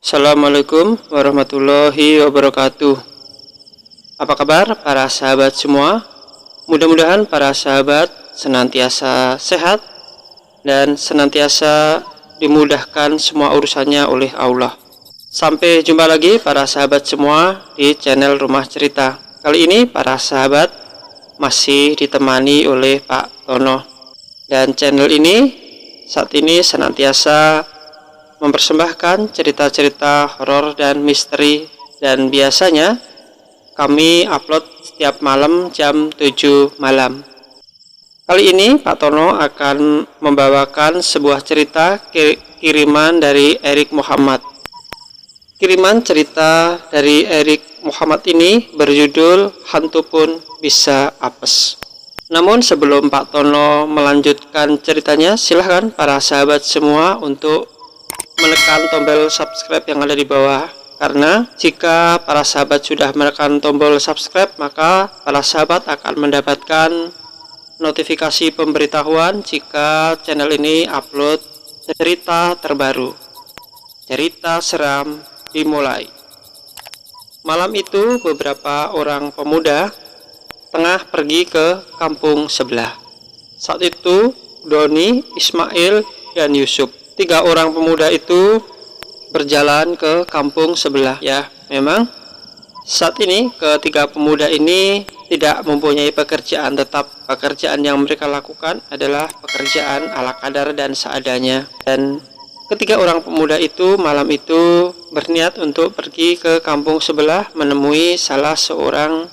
Assalamualaikum warahmatullahi wabarakatuh. Apa kabar para sahabat semua? Mudah-mudahan para sahabat senantiasa sehat dan senantiasa dimudahkan semua urusannya oleh Allah. Sampai jumpa lagi para sahabat semua di channel Rumah Cerita. Kali ini para sahabat masih ditemani oleh Pak Tono. Dan channel ini saat ini senantiasa mempersembahkan cerita-cerita horor dan misteri, dan biasanya kami upload setiap malam jam 7 malam. Kali ini Pak Tono akan membawakan sebuah cerita kiriman dari Erik Muhammad. Kiriman cerita dari Erik Muhammad ini berjudul Hantu Pun Bisa Apes. Namun sebelum Pak Tono melanjutkan ceritanya, silahkan para sahabat semua untuk menekan tombol subscribe yang ada di bawah, karena jika para sahabat sudah menekan tombol subscribe, maka para sahabat akan mendapatkan notifikasi pemberitahuan jika channel ini upload cerita terbaru. Cerita seram dimulai. Malam itu beberapa orang pemuda tengah pergi ke kampung sebelah. Saat itu Doni, Ismail, dan Yusuf, tiga orang pemuda itu berjalan ke kampung sebelah. Ya, memang saat ini ketiga pemuda ini tidak mempunyai pekerjaan tetap. Pekerjaan yang mereka lakukan adalah pekerjaan ala kadar dan seadanya. Dan ketiga orang pemuda itu malam itu berniat untuk pergi ke kampung sebelah menemui salah seorang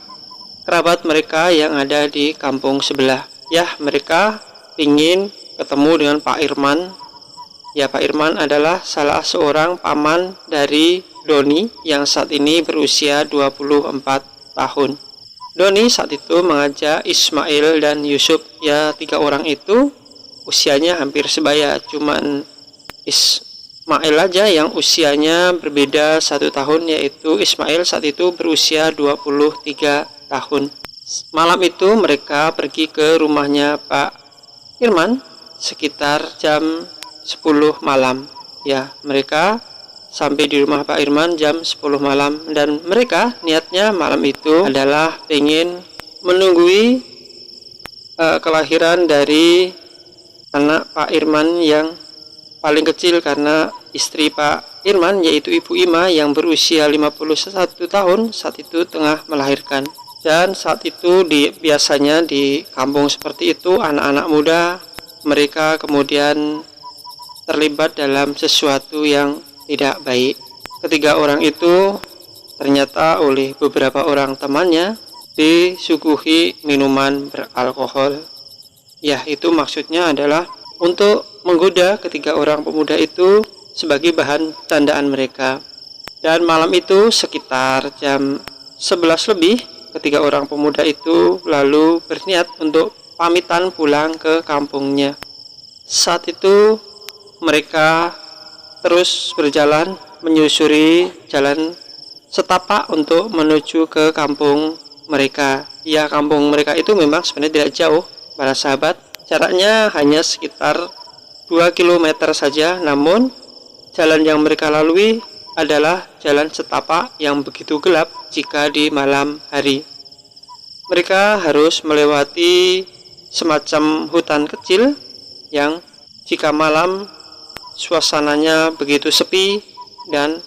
kerabat mereka yang ada di kampung sebelah. Ya, mereka ingin ketemu dengan Pak Irman. Ya, Pak Irman adalah salah seorang paman dari Doni yang saat ini berusia 24 tahun. Doni saat itu mengajak Ismail dan Yusuf. Ya, tiga orang itu usianya hampir sebaya, cuman Ismail aja yang usianya berbeda 1 tahun, yaitu Ismail saat itu berusia 23 tahun. Malam itu mereka pergi ke rumahnya Pak Irman sekitar jam 10 malam. Ya, mereka sampai di rumah Pak Irman jam 10 malam, dan mereka niatnya malam itu adalah ingin menunggui kelahiran dari anak Pak Irman yang paling kecil, karena istri Pak Irman yaitu Ibu Ima yang berusia 51 tahun saat itu tengah melahirkan. Dan saat itu biasanya di kampung seperti itu anak-anak muda mereka kemudian terlibat dalam sesuatu yang tidak baik. Ketiga orang itu ternyata oleh beberapa orang temannya disuguhi minuman beralkohol. Ya, itu maksudnya adalah untuk menggoda ketiga orang pemuda itu sebagai bahan candaan mereka. Dan malam itu sekitar jam 11 lebih, ketiga orang pemuda itu lalu berniat untuk pamitan pulang ke kampungnya. Saat itu mereka terus berjalan menyusuri jalan setapak untuk menuju ke kampung mereka. Ya, kampung mereka itu memang sebenarnya tidak jauh para sahabat. Jaraknya hanya sekitar 2 km saja, namun jalan yang mereka lalui adalah jalan setapak yang begitu gelap jika di malam hari. Mereka harus melewati semacam hutan kecil yang jika malam suasananya begitu sepi dan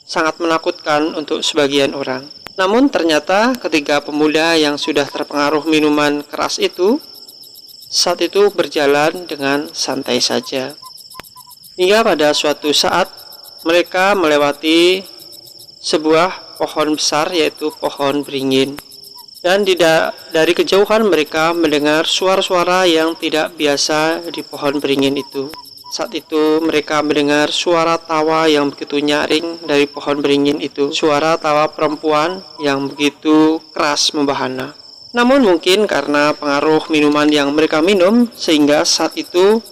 sangat menakutkan untuk sebagian orang. Namun ternyata ketiga pemuda yang sudah terpengaruh minuman keras itu saat itu berjalan dengan santai saja. Hingga pada suatu saat mereka melewati sebuah pohon besar, yaitu pohon beringin. Dan dari kejauhan mereka mendengar suara-suara yang tidak biasa di pohon beringin itu. Saat itu mereka mendengar suara tawa yang begitu nyaring dari pohon beringin itu. Suara tawa perempuan yang begitu keras membahana. Namun mungkin karena pengaruh minuman yang mereka minum, sehingga saat itu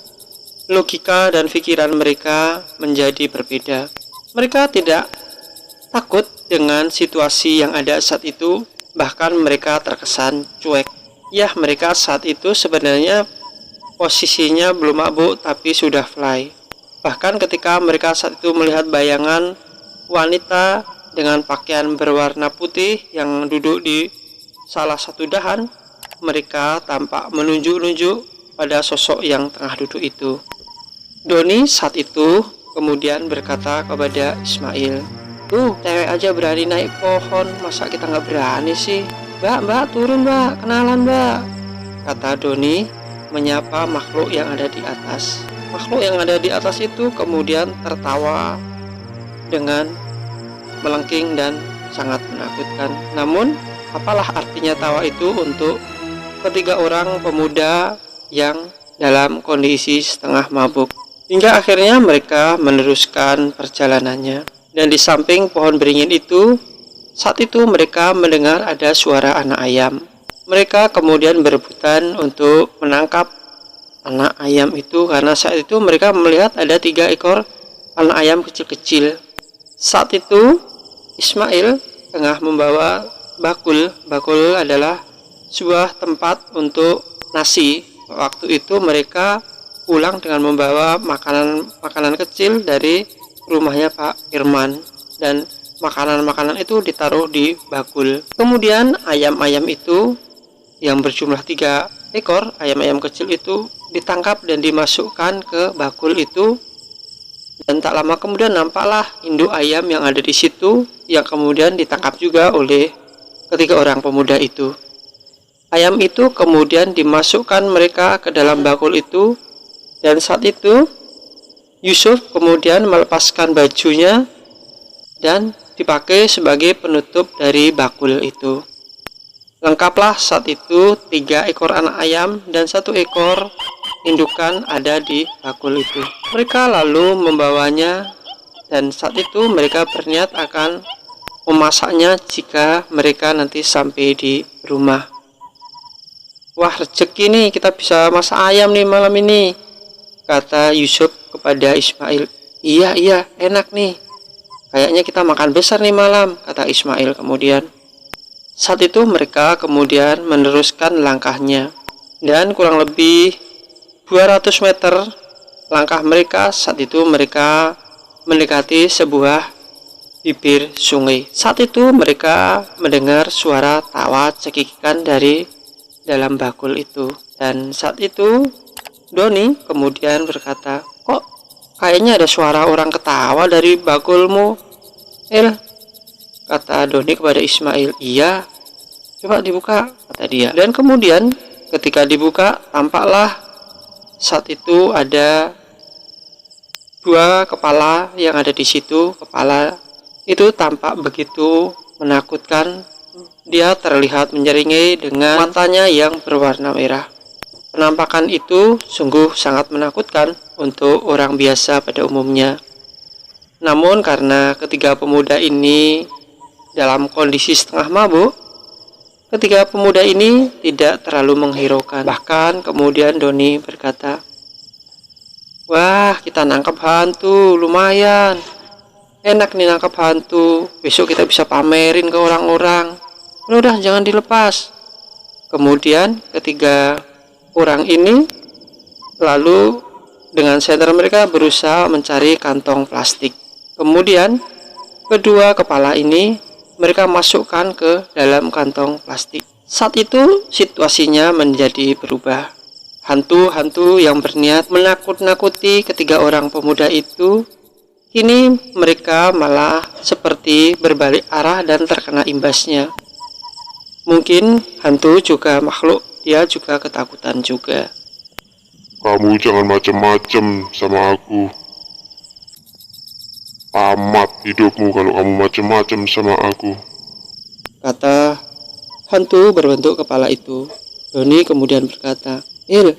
logika dan pikiran mereka menjadi berbeda. Mereka tidak takut dengan situasi yang ada saat itu, bahkan mereka terkesan cuek. Ya, mereka saat itu sebenarnya posisinya belum mabuk tapi sudah fly. Bahkan ketika mereka saat itu melihat bayangan wanita dengan pakaian berwarna putih yang duduk di salah satu dahan. Mereka tampak menunjuk-nunjuk pada sosok yang tengah duduk itu. Doni saat itu kemudian berkata kepada Ismail, "Tuh, cewek aja berani naik pohon, masa kita nggak berani sih? Mbak, turun mbak, kenalan mbak," kata Doni menyapa makhluk yang ada di atas. Makhluk yang ada di atas itu kemudian tertawa dengan melengking dan sangat menakutkan. Namun, apalah artinya tawa itu untuk ketiga orang pemuda yang dalam kondisi setengah mabuk. Hingga akhirnya mereka meneruskan perjalanannya. Dan di samping pohon beringin itu, saat itu mereka mendengar ada suara anak ayam. Mereka kemudian berebutan untuk menangkap anak ayam itu, karena saat itu mereka melihat ada 3 ekor anak ayam kecil-kecil. Saat itu Ismail tengah membawa bakul. Bakul adalah sebuah tempat untuk nasi. Waktu itu mereka pulang dengan membawa makanan kecil dari rumahnya Pak Firman, dan makanan-makanan itu ditaruh di bakul. Kemudian ayam-ayam itu yang berjumlah 3 ekor, ayam-ayam kecil itu ditangkap dan dimasukkan ke bakul itu. Dan tak lama kemudian nampaklah induk ayam yang ada di situ, yang kemudian ditangkap juga oleh ketiga orang pemuda itu. Ayam itu kemudian dimasukkan mereka ke dalam bakul itu, dan saat itu Yusuf kemudian melepaskan bajunya dan dipakai sebagai penutup dari bakul itu. Lengkaplah saat itu 3 ekor anak ayam dan 1 ekor indukan ada di bakul itu. Mereka lalu membawanya, dan saat itu mereka berniat akan memasaknya jika mereka nanti sampai di rumah. "Wah, rezeki nih, kita bisa masak ayam nih malam ini," kata Yusuf kepada Ismail. Iya, enak nih. Kayaknya kita makan besar nih malam," kata Ismail kemudian. Saat itu mereka kemudian meneruskan langkahnya, dan kurang lebih 200 meter langkah mereka. Saat itu mereka mendekati sebuah bibir sungai. Saat itu mereka mendengar suara tawa cekikikan dari dalam bakul itu. Dan saat itu Doni kemudian berkata, "Kok kayaknya ada suara orang ketawa dari bakulmu, Il?" kata Doni kepada Ismail. "Iya, coba dibuka," kata dia. Dan kemudian ketika dibuka, tampaklah saat itu ada 2 kepala yang ada di situ. Kepala itu tampak begitu menakutkan. Dia terlihat menyeringai dengan matanya yang berwarna merah. Penampakan itu sungguh sangat menakutkan untuk orang biasa pada umumnya. Namun karena ketiga pemuda ini dalam kondisi setengah mabuk, ketiga pemuda ini tidak terlalu menghiraukan. Bahkan kemudian Doni berkata, "Wah, kita nangkap hantu, lumayan. Enak nih nangkap hantu. Besok kita bisa pamerin ke orang-orang. Udah, jangan dilepas." Kemudian ketiga orang ini lalu dengan senter mereka berusaha mencari kantong plastik. Kemudian kedua kepala ini mereka masukkan ke dalam kantong plastik. Saat itu situasinya menjadi berubah. Hantu-hantu yang berniat menakut-nakuti ketiga orang pemuda itu, kini mereka malah seperti berbalik arah dan terkena imbasnya. Mungkin hantu juga makhluk, dia juga ketakutan juga. "Kamu jangan macem-macem sama aku. Tamat hidupmu kalau kamu macem-macem sama aku," kata hantu berbentuk kepala itu. Doni kemudian berkata, "Il,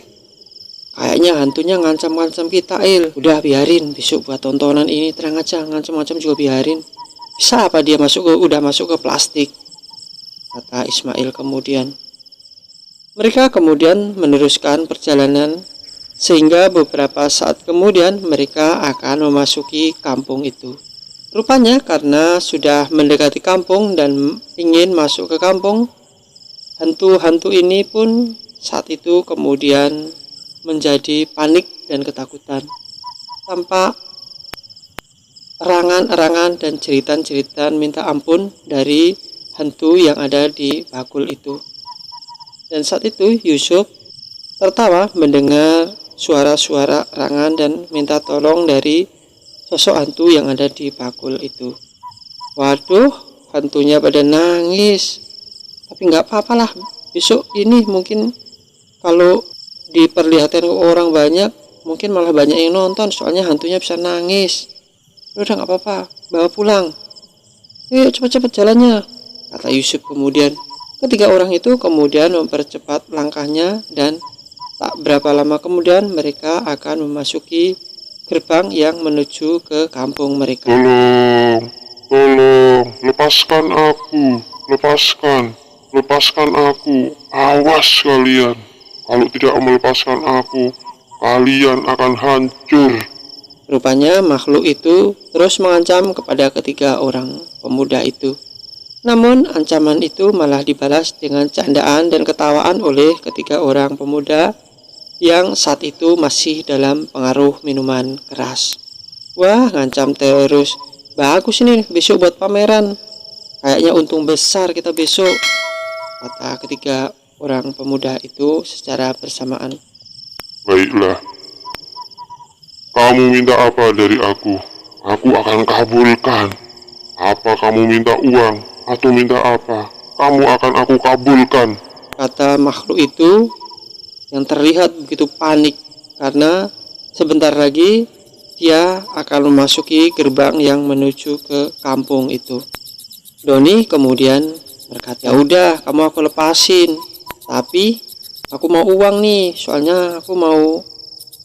kayaknya hantunya ngancam-ngancam kita, Il. Udah biarin, besok buat tontonan ini terang aja, ngancam-ngancam juga biarin. Bisa apa dia udah masuk ke plastik," kata Ismail kemudian. Mereka kemudian meneruskan perjalanan, sehingga beberapa saat kemudian mereka akan memasuki kampung itu. Rupanya karena sudah mendekati kampung dan ingin masuk ke kampung, hantu-hantu ini pun saat itu kemudian menjadi panik dan ketakutan. Tampak erangan-erangan dan jeritan-jeritan minta ampun dari hantu yang ada di bakul itu. Dan saat itu Yusuf tertawa mendengar suara-suara erangan dan minta tolong dari sosok hantu yang ada di bakul itu. Waduh, hantunya pada nangis. Tapi nggak apa-apalah, besok ini mungkin kalau diperlihatkan ke orang banyak, mungkin malah banyak yang nonton, soalnya hantunya bisa nangis. Udah nggak apa-apa, bawa pulang. Cepat-cepat jalannya, kata Yusuf kemudian. Ketiga orang itu kemudian mempercepat langkahnya dan tak berapa lama kemudian mereka akan memasuki gerbang yang menuju ke kampung mereka. Tolong, lepaskan aku, lepaskan aku, awas kalian. Kalau tidak melepaskan aku, kalian akan hancur. Rupanya makhluk itu terus mengancam kepada ketiga orang pemuda itu. Namun ancaman itu malah dibalas dengan candaan dan ketawaan oleh ketiga orang pemuda yang saat itu masih dalam pengaruh minuman keras. Wah, ngancam terus. Bagus ini, besok buat pameran. Kayaknya untung besar kita besok, kata ketiga orang pemuda itu secara bersamaan. Baiklah, kamu minta apa dari aku? Aku akan kabulkan. Apa kamu minta uang atau minta apa? Kamu akan aku kabulkan, kata makhluk itu yang terlihat begitu panik karena sebentar lagi dia akan memasuki gerbang yang menuju ke kampung itu. Doni kemudian berkata, "Ya udah, kamu aku lepasin. Tapi aku mau uang nih, soalnya aku mau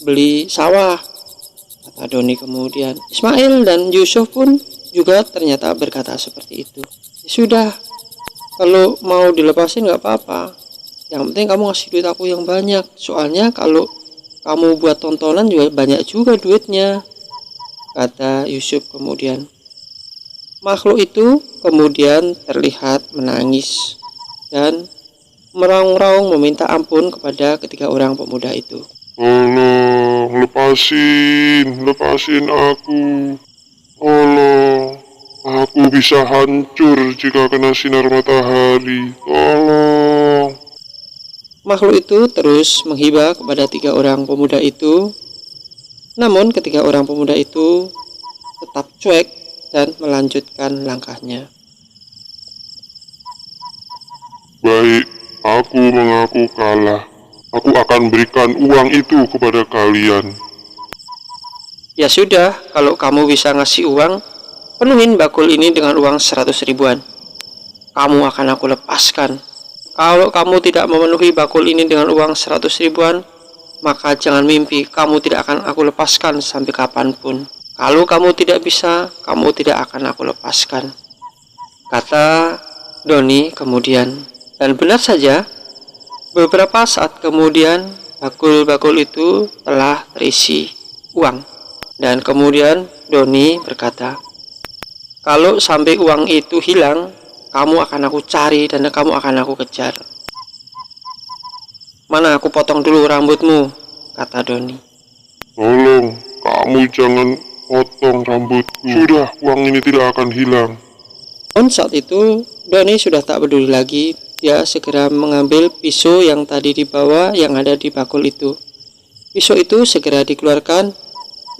beli sawah," kata Doni kemudian. Ismail dan Yusuf pun juga ternyata berkata seperti itu. Ya sudah, kalau mau dilepasin nggak apa-apa. Yang penting kamu ngasih duit aku yang banyak. Soalnya kalau kamu buat tontonan juga banyak juga duitnya, kata Yusuf kemudian. Makhluk itu kemudian terlihat menangis dan meraung-raung meminta ampun kepada ketiga orang pemuda itu. Tolong, lepasin aku. Tolong, aku bisa hancur jika kena sinar matahari. Tolong. Makhluk itu terus menghibah kepada tiga orang pemuda itu. Namun ketiga orang pemuda itu tetap cuek dan melanjutkan langkahnya. Baik, aku mengaku kalah. Aku akan berikan uang itu kepada kalian. Ya sudah, kalau kamu bisa ngasih uang, penuhin bakul ini dengan uang 100 ribuan. Kamu akan aku lepaskan. Kalau kamu tidak memenuhi bakul ini dengan uang 100 ribuan, maka jangan mimpi kamu tidak akan aku lepaskan sampai kapanpun. Kalau kamu tidak bisa, kamu tidak akan aku lepaskan, kata Doni kemudian. Dan benar saja, beberapa saat kemudian bakul-bakul itu telah terisi uang. Dan kemudian Doni berkata, "Kalau sampai uang itu hilang, kamu akan aku cari dan kamu akan aku kejar." "Mana aku potong dulu rambutmu," kata Doni. Tolong, kamu jangan potong rambutku. Sudah, uang ini tidak akan hilang. Dan saat itu Doni sudah tak peduli lagi. Dia segera mengambil pisau yang tadi dibawa yang ada di bakul itu. Pisau itu segera dikeluarkan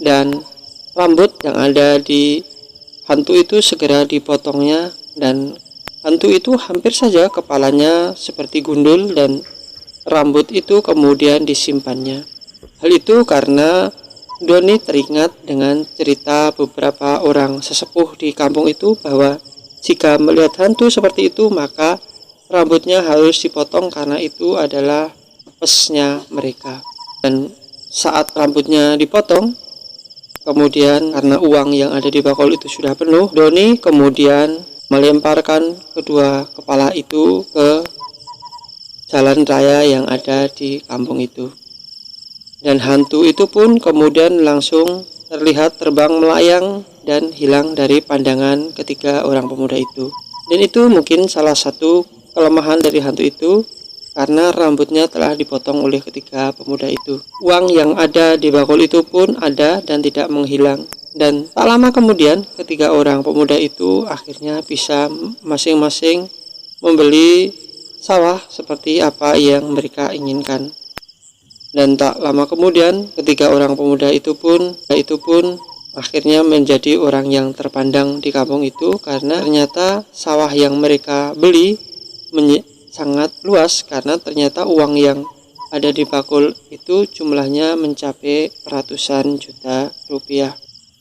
dan rambut yang ada di hantu itu segera dipotongnya, dan hantu itu hampir saja kepalanya seperti gundul dan rambut itu kemudian disimpannya. Hal itu karena Doni teringat dengan cerita beberapa orang sesepuh di kampung itu bahwa jika melihat hantu seperti itu maka rambutnya harus dipotong karena itu adalah pesnya mereka. Dan saat rambutnya dipotong, kemudian karena uang yang ada di bakul itu sudah penuh, Doni kemudian melemparkan kedua kepala itu ke jalan raya yang ada di kampung itu. Dan hantu itu pun kemudian langsung terlihat terbang melayang dan hilang dari pandangan ketiga orang pemuda itu. Dan itu mungkin salah satu kelemahan dari hantu itu, karena rambutnya telah dipotong oleh ketiga pemuda itu. Uang yang ada di bakul itu pun ada dan tidak menghilang. Dan tak lama kemudian ketiga orang pemuda itu akhirnya bisa masing-masing membeli sawah seperti apa yang mereka inginkan. Dan tak lama kemudian ketiga orang pemuda itu pun akhirnya menjadi orang yang terpandang di kampung itu, karena ternyata sawah yang mereka beli sangat luas, karena ternyata uang yang ada di bakul itu jumlahnya mencapai ratusan juta rupiah.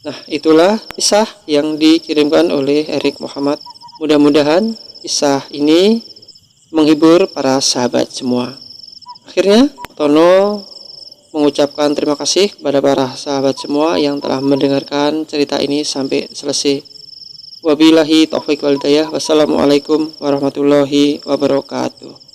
Nah, itulah kisah yang dikirimkan oleh Erik Muhammad. Mudah-mudahan kisah ini menghibur para sahabat semua. Akhirnya Tono mengucapkan terima kasih kepada para sahabat semua yang telah mendengarkan cerita ini sampai selesai. Wabillahi taufiq wal hidayah. Wassalamualaikum warahmatullahi wabarakatuh.